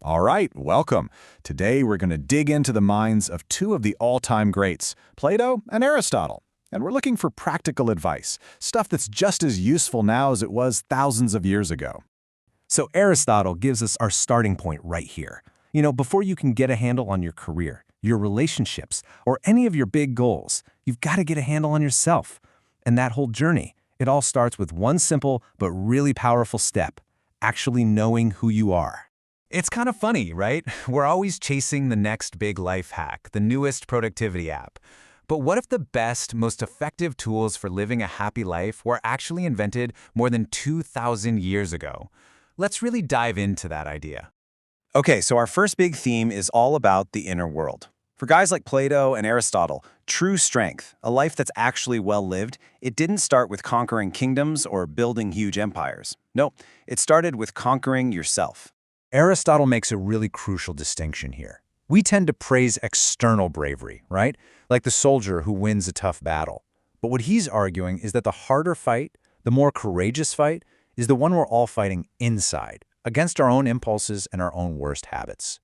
All right, welcome. Today we're going to dig into the minds of two of the all-time greats, Plato and Aristotle. And we're looking for practical advice, stuff that's just as useful now as it was thousands of years ago. So Aristotle gives us our starting point right here. Before you can get a handle on your career, your relationships, or any of your big goals, you've got to get a handle on yourself. And that whole journey, it all starts with one simple but really powerful step, actually knowing who you are. It's kind of funny, right? We're always chasing the next big life hack, the newest productivity app. But what if the best, most effective tools for living a happy life were actually invented more than 2,000 years ago? Let's really dive into that idea. Okay, so our first big theme is all about the inner world. For guys like Plato and Aristotle, true strength, a life that's actually well-lived, it didn't start with conquering kingdoms or building huge empires. No, it started with conquering yourself. Aristotle makes a really crucial distinction here. We tend to praise external bravery, right? Like the soldier who wins a tough battle. But what he's arguing is that the harder fight, the more courageous fight, is the one we're all fighting inside, against our own impulses and our own worst habits.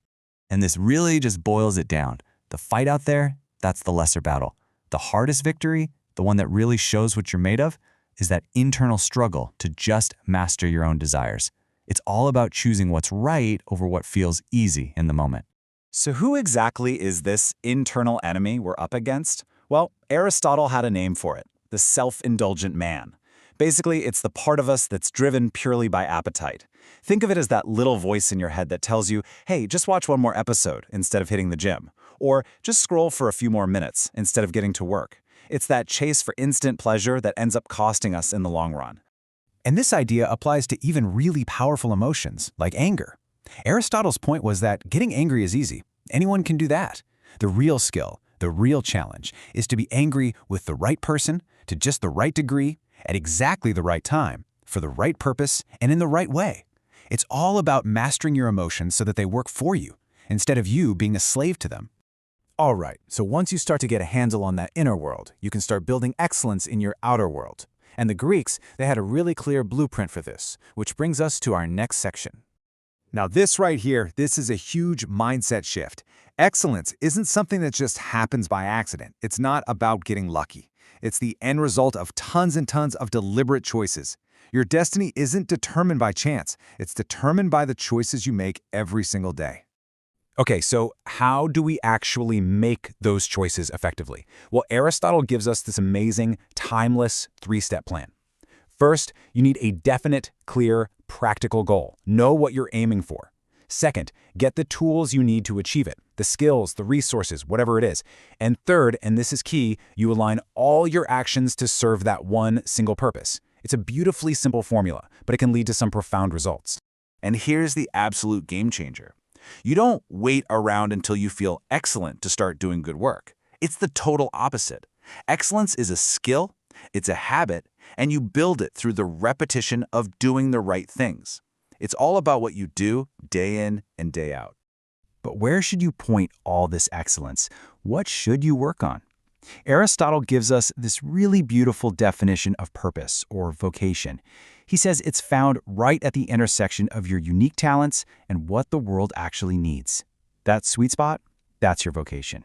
And this really just boils it down. The fight out there, that's the lesser battle. The hardest victory, the one that really shows what you're made of, is that internal struggle to just master your own desires. It's all about choosing what's right over what feels easy in the moment. So who exactly is this internal enemy we're up against? Well, Aristotle had a name for it, the self-indulgent man. Basically, it's the part of us that's driven purely by appetite. Think of it as that little voice in your head that tells you, hey, just watch one more episode instead of hitting the gym. Or just scroll for a few more minutes instead of getting to work. It's that chase for instant pleasure that ends up costing us in the long run. And this idea applies to even really powerful emotions, like anger. Aristotle's point was that getting angry is easy. Anyone can do that. The real skill, the real challenge, is to be angry with the right person, to just the right degree, at exactly the right time, for the right purpose, and in the right way. It's all about mastering your emotions so that they work for you, instead of you being a slave to them. All right, so once you start to get a handle on that inner world, you can start building excellence in your outer world. And the Greeks, they had a really clear blueprint for this, which brings us to our next section. Now this right here, this is a huge mindset shift. Excellence isn't something that just happens by accident. It's not about getting lucky. It's the end result of tons and tons of deliberate choices. Your destiny isn't determined by chance. It's determined by the choices you make every single day. Okay, so how do we actually make those choices effectively? Well, Aristotle gives us this amazing, timeless three-step plan. First, you need a definite, clear, practical goal. Know what you're aiming for. Second, get the tools you need to achieve it, the skills, the resources, whatever it is. And third, and this is key, you align all your actions to serve that one single purpose. It's a beautifully simple formula, but it can lead to some profound results. And here's the absolute game changer. You don't wait around until you feel excellent to start doing good work. It's the total opposite. Excellence is a skill, it's a habit, and you build it through the repetition of doing the right things. It's all about what you do day in and day out. But where should you point all this excellence? What should you work on? Aristotle gives us this really beautiful definition of purpose or vocation. He says it's found right at the intersection of your unique talents and what the world actually needs. That sweet spot, that's your vocation.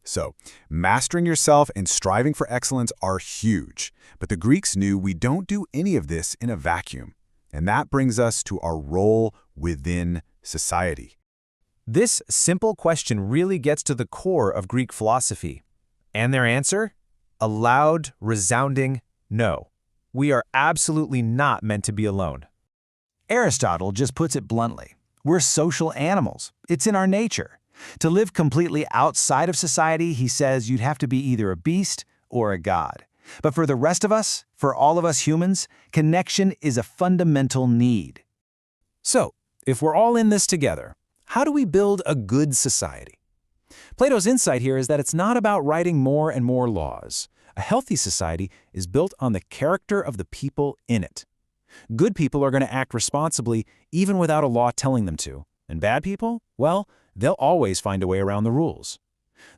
So, mastering yourself and striving for excellence are huge. But the Greeks knew we don't do any of this in a vacuum. And that brings us to our role within society. This simple question really gets to the core of Greek philosophy. And their answer? A loud, resounding no. We are absolutely not meant to be alone. Aristotle just puts it bluntly. We're social animals. It's in our nature. To live completely outside of society, he says you'd have to be either a beast or a god. But for the rest of us, for all of us humans, connection is a fundamental need. So, if we're all in this together, how do we build a good society? Plato's insight here is that it's not about writing more and more laws. A healthy society is built on the character of the people in it. Good people are going to act responsibly even without a law telling them to. And bad people? Well, they'll always find a way around the rules.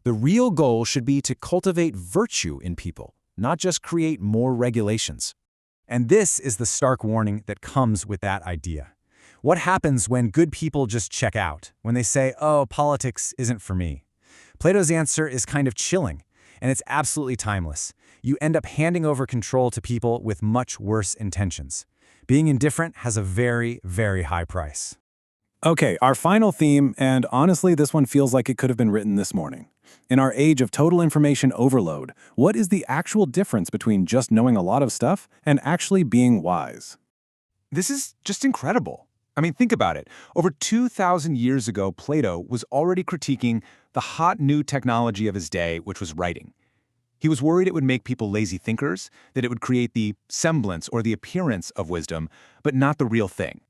The real goal should be to cultivate virtue in people, not just create more regulations. And this is the stark warning that comes with that idea. What happens when good people just check out, when they say, oh, politics isn't for me? Plato's answer is kind of chilling, and it's absolutely timeless. You end up handing over control to people with much worse intentions. Being indifferent has a very, very high price. Okay, our final theme, and honestly, this one feels like it could have been written this morning. In our age of total information overload, what is the actual difference between just knowing a lot of stuff and actually being wise? This is just incredible. I mean, think about it. Over 2,000 years ago, Plato was already critiquing the hot new technology of his day, which was writing. He was worried it would make people lazy thinkers, that it would create the semblance or the appearance of wisdom, but not the real thing.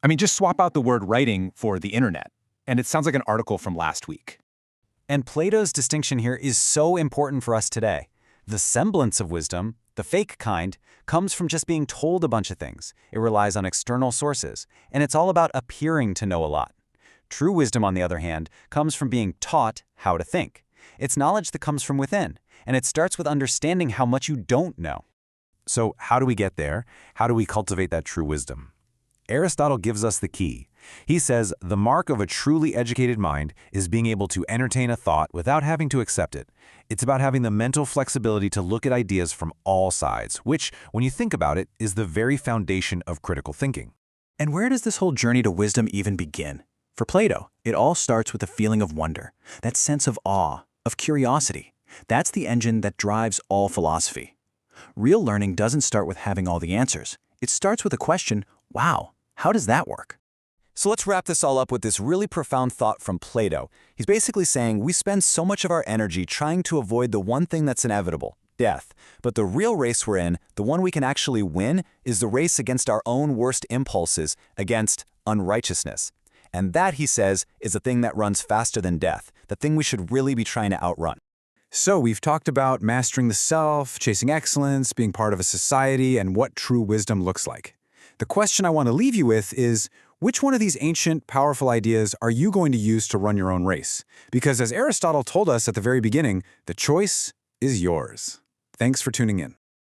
I mean, just swap out the word writing for the internet, and it sounds like an article from last week. And Plato's distinction here is so important for us today. The semblance of wisdom, the fake kind, comes from just being told a bunch of things. It relies on external sources, and it's all about appearing to know a lot. True wisdom, on the other hand, comes from being taught how to think. It's knowledge that comes from within, and it starts with understanding how much you don't know. So how do we get there? How do we cultivate that true wisdom? Aristotle gives us the key. He says the mark of a truly educated mind is being able to entertain a thought without having to accept it. It's about having the mental flexibility to look at ideas from all sides, which, when you think about it, is the very foundation of critical thinking. And where does this whole journey to wisdom even begin? For Plato, it all starts with a feeling of wonder, that sense of awe, of curiosity. That's the engine that drives all philosophy. Real learning doesn't start with having all the answers. It starts with a question, wow, how does that work? So let's wrap this all up with this really profound thought from Plato. He's basically saying we spend so much of our energy trying to avoid the one thing that's inevitable, death. But the real race we're in, the one we can actually win, is the race against our own worst impulses, against unrighteousness. And that, he says, is the thing that runs faster than death, the thing we should really be trying to outrun. So we've talked about mastering the self, chasing excellence, being part of a society, and what true wisdom looks like. The question I want to leave you with is, which one of these ancient, powerful ideas are you going to use to run your own race? Because as Aristotle told us at the very beginning, the choice is yours. Thanks for tuning in.